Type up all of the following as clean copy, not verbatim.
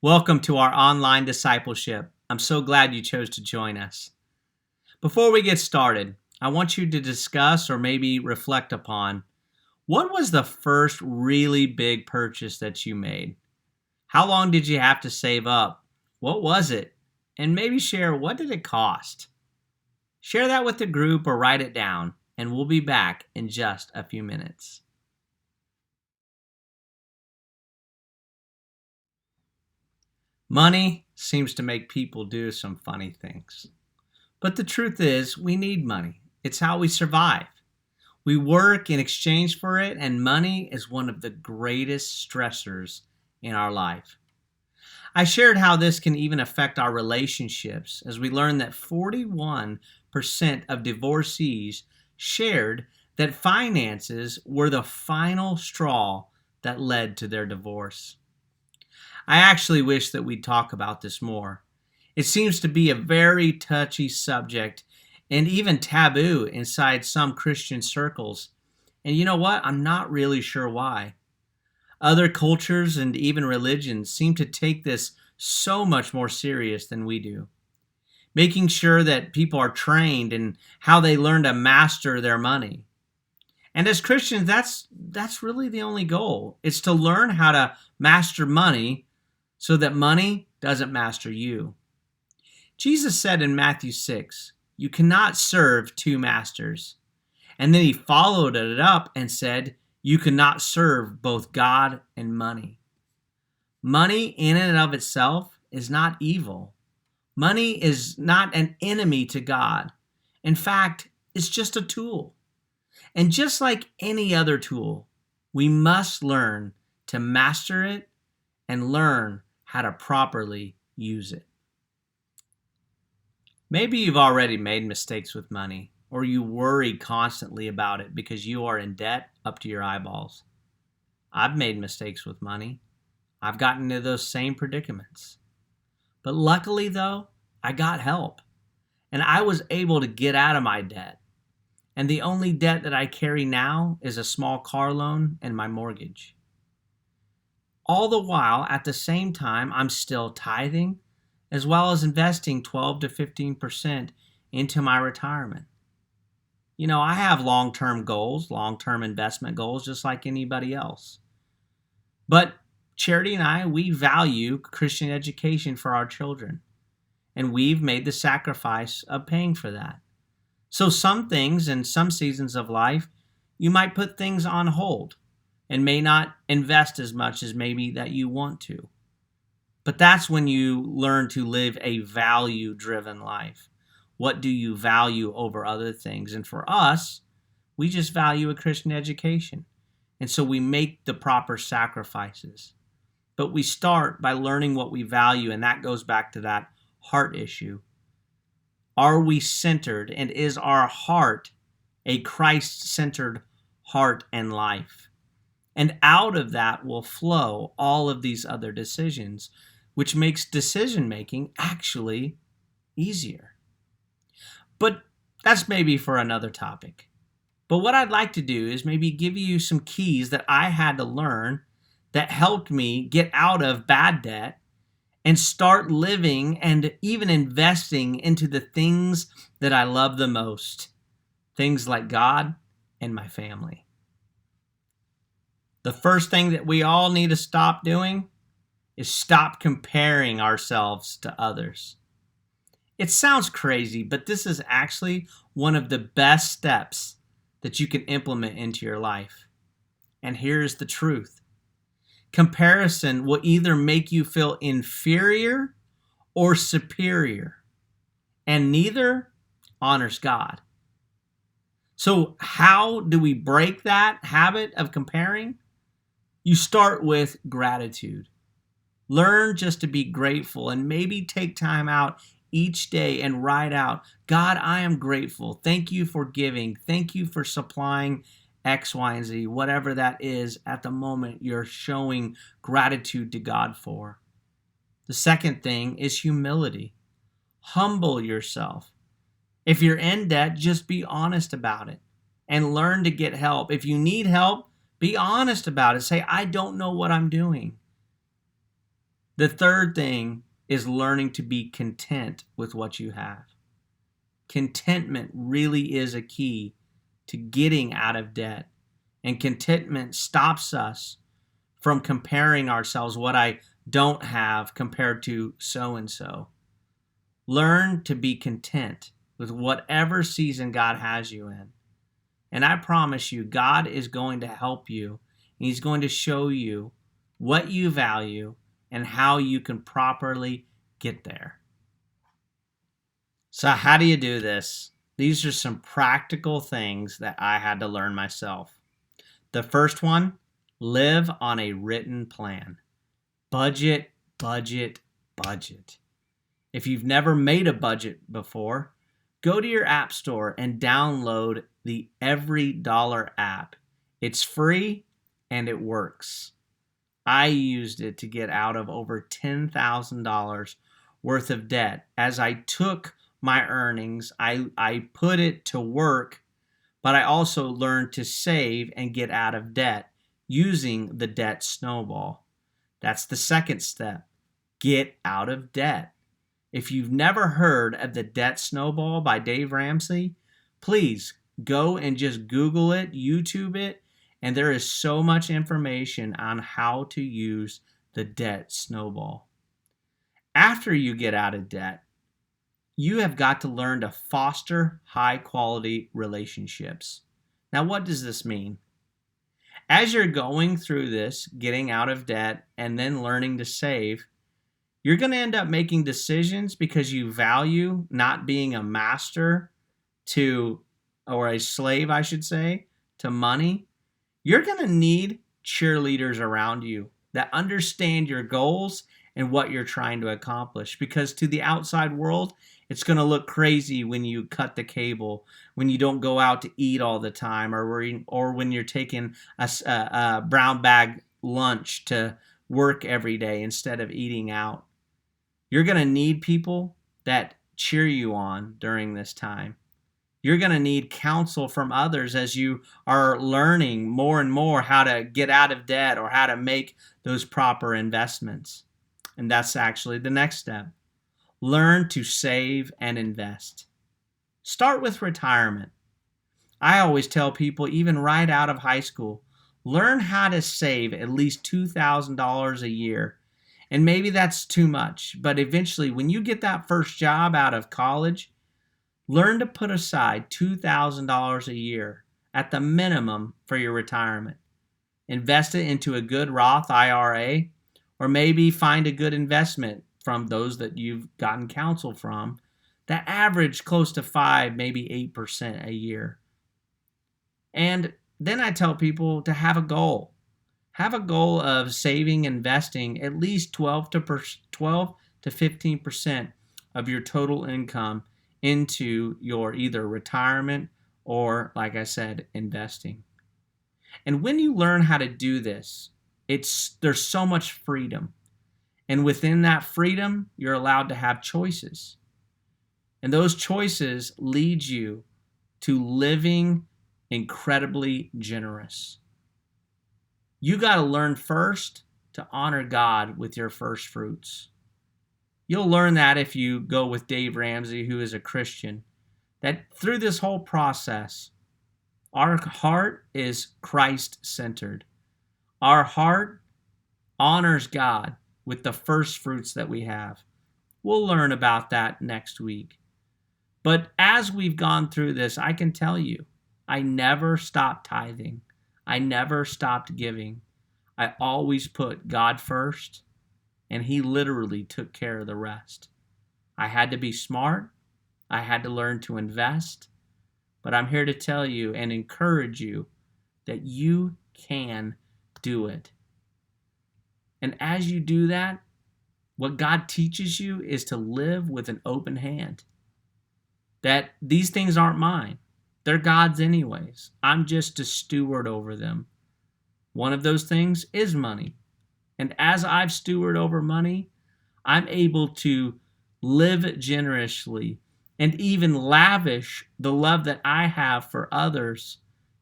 Welcome to our online discipleship. I'm so glad you chose to join us. Before we get started, I want you to discuss or maybe reflect upon what was the first really big purchase that you made? How long did you have to save up? What was it? And maybe share what did it cost? Share that with the group or write it down, and we'll be back in just a few minutes. Money seems to make people do some funny things. But the truth is, we need money. It's how we survive. We work in exchange for it, and money is one of the greatest stressors in our life. I shared how this can even affect our relationships as we learned that 41% of divorcees shared that finances were the final straw that led to their divorce. I actually wish that we'd talk about this more. It seems to be a very touchy subject and even taboo inside some Christian circles. And you know what? I'm not really sure why. Other cultures and even religions seem to take this so much more serious than we do, making sure that people are trained in how they learn to master their money. And as Christians, that's really the only goal. It's to learn how to master money so that money doesn't master you. Jesus said in Matthew 6, "You cannot serve two masters." And then he followed it up and said, "You cannot serve both God and money." Money in and of itself is not evil. Money is not an enemy to God. In fact, it's just a tool. And just like any other tool, we must learn to master it and learn how to properly use it. Maybe you've already made mistakes with money, or you worry constantly about it because you are in debt up to your eyeballs. I've made mistakes with money. I've gotten into those same predicaments. But luckily, though, I got help, and I was able to get out of my debt. And the only debt that I carry now is a small car loan and my mortgage. All the while, at the same time, I'm still tithing, as well as investing 12 to 15% into my retirement. You know, I have long-term goals, long-term investment goals, just like anybody else. But Charity and I, we value Christian education for our children, and we've made the sacrifice of paying for that. So some things in some seasons of life, you might put things on hold and may not invest as much as maybe that you want to. But that's when you learn to live a value-driven life. What do you value over other things? And for us, we just value a Christian education. And so we make the proper sacrifices. But we start by learning what we value, and that goes back to that heart issue. Are we centered, and is our heart a Christ-centered heart and life? And out of that will flow all of these other decisions, which makes decision-making actually easier. But that's maybe for another topic. But what I'd like to do is maybe give you some keys that I had to learn that helped me get out of bad debt and start living and even investing into the things that I love the most. Things like God and my family. The first thing that we all need to stop doing is stop comparing ourselves to others. It sounds crazy, but this is actually one of the best steps that you can implement into your life. And here's the truth. Comparison will either make you feel inferior or superior, and neither honors God. So how do we break that habit of comparing? You start with gratitude. Learn just to be grateful and maybe take time out each day and write out, God, I am grateful. Thank you for giving. Thank you for supplying X, Y, and Z, whatever that is at the moment you're showing gratitude to God for. The second thing is humility. Humble yourself. If you're in debt, just be honest about it and learn to get help. If you need help, be honest about it. Say, I don't know what I'm doing. The third thing is learning to be content with what you have. Contentment really is a key to getting out of debt. And contentment stops us from comparing ourselves, what I don't have compared to so and so. Learn to be content with whatever season God has you in. And I promise you, God is going to help you. And He's going to show you what you value and how you can properly get there. So how do you do this? These are some practical things that I had to learn myself. The first one, live on a written plan. Budget, budget, budget. If you've never made a budget before, go to your app store and download the Every Dollar app. It's free and it works. I used it to get out of over $10,000 worth of debt. As I took my earnings, I put it to work, but I also learned to save and get out of debt using the debt snowball. That's the second step. Get out of debt. If you've never heard of the debt snowball by Dave Ramsey, please go and just Google it, YouTube it, and there is so much information on how to use the debt snowball. After you get out of debt, you have got to learn to foster high-quality relationships. Now, what does this mean? As you're going through this, getting out of debt, and then learning to save, you're going to end up making decisions because you value not being a master or a slave, I should say, to money. You're going to need cheerleaders around you that understand your goals and what you're trying to accomplish. Because to the outside world, it's going to look crazy when you cut the cable, when you don't go out to eat all the time, or when you're taking a brown bag lunch to work every day instead of eating out. You're going to need people that cheer you on during this time. You're going to need counsel from others as you are learning more and more how to get out of debt or how to make those proper investments. And that's actually the next step. Learn to save and invest. Start with retirement. I always tell people, even right out of high school, learn how to save at least $2,000 a year. And maybe that's too much, but eventually when you get that first job out of college, learn to put aside $2,000 a year at the minimum for your retirement. Invest it into a good Roth IRA, or maybe find a good investment from those that you've gotten counsel from that average close to 5, maybe 8% a year. And then I tell people to have a goal. Have a goal of saving, investing at least 12 to 15% of your total income into your either retirement or, like I said, investing. And when you learn how to do this, there's so much freedom. And within that freedom, you're allowed to have choices. And those choices lead you to living incredibly generous. You got to learn first to honor God with your first fruits. You'll learn that if you go with Dave Ramsey, who is a Christian, that through this whole process, our heart is Christ-centered. Our heart honors God with the first fruits that we have. We'll learn about that next week. But as we've gone through this, I can tell you, I never stopped tithing. I never stopped giving. I always put God first, and He literally took care of the rest. I had to be smart. I had to learn to invest. But I'm here to tell you and encourage you that you can do it. And as you do that, what God teaches you is to live with an open hand. That these things aren't mine. They're God's anyways. I'm just a steward over them. One of those things is money. And as I've stewarded over money, I'm able to live generously and even lavish the love that I have for others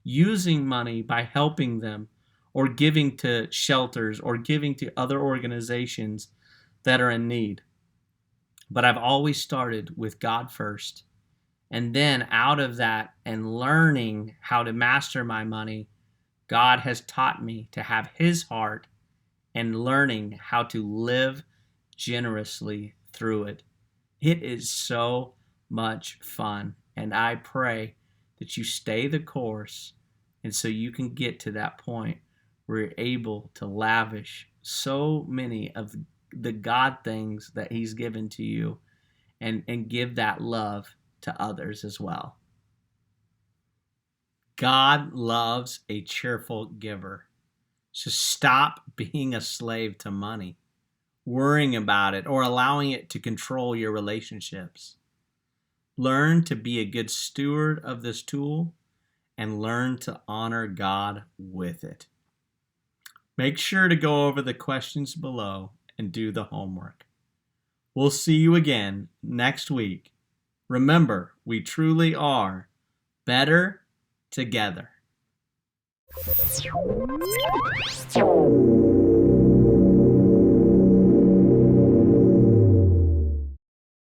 using money by helping them or giving to shelters or giving to other organizations that are in need. But I've always started with God first. And then out of that and learning how to master my money, God has taught me to have His heart and learning how to live generously through it. It is so much fun. And I pray that you stay the course and so you can get to that point where you're able to lavish so many of the God things that He's given to you and give that love to others as well. God loves a cheerful giver. So stop being a slave to money, worrying about it, or allowing it to control your relationships. Learn to be a good steward of this tool and learn to honor God with it. Make sure to go over the questions below and do the homework. We'll see you again next week. Remember, we truly are better together.